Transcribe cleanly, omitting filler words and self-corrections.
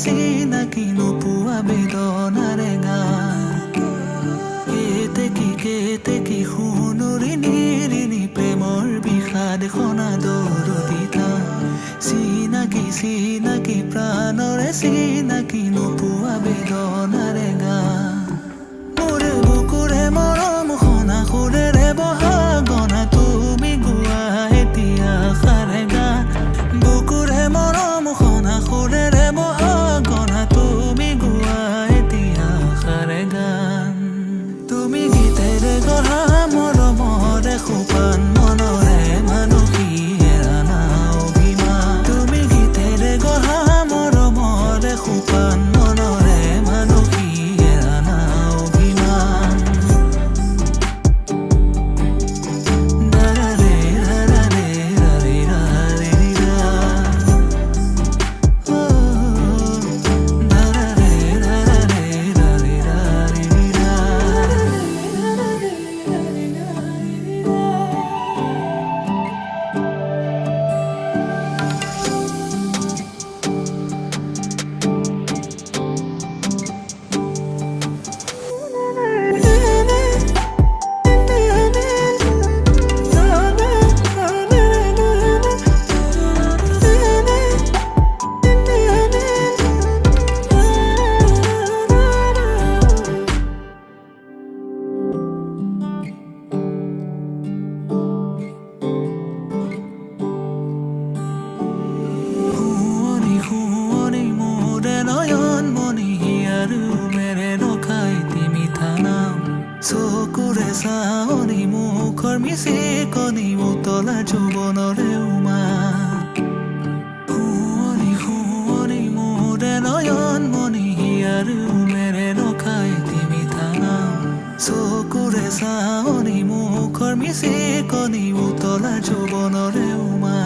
চিনাকি নোপোৱা বেদনাৰে গান কেতে কি সোণৰি নিৰিণি প্ৰেমৰ বিষাদ সনাদৰ দিতা চিনাকি প্ৰাণৰে চিনাকি নোপোৱা বেদনাৰে গান মোৰে বুকুৰে মৰম সনা সুৰেৰে বহা গনা তুমি গোৱা এতিয়া সাৰে গান বুকুৰে মৰম সনা সুৰেৰে বহা গনা তুমি গোৱা এতিয়া সাৰে গান তুমি গীতেৰে গঢ়া মৰমৰে সোপান মনৰে মানসী হেৰানা অভিমান তুমি গীতেৰে গঢ়া মৰমৰে সোপান মনৰে মানসী হেৰানা অভিমান দাৰাৰে ৰাৰে ৰাৰে ৰাৰে ৰা দাৰাৰে ৰাৰে ৰাৰে ৰাৰে ৰা শুৱনি মোৰে নয়ন মণি আৰু মেৰে ৰখাই তিমি থানাম চকুৰে চাৱনি মুখৰ মিচিকনি উতলা যৌৱনৰে উমা শুৱনি মোৰে নয়ন মণি আৰু মেৰে ৰখাই তিমি থানাম চকুৰে চাৱনি মুখৰ মিচিকনি উতলা যৌৱনৰে উমা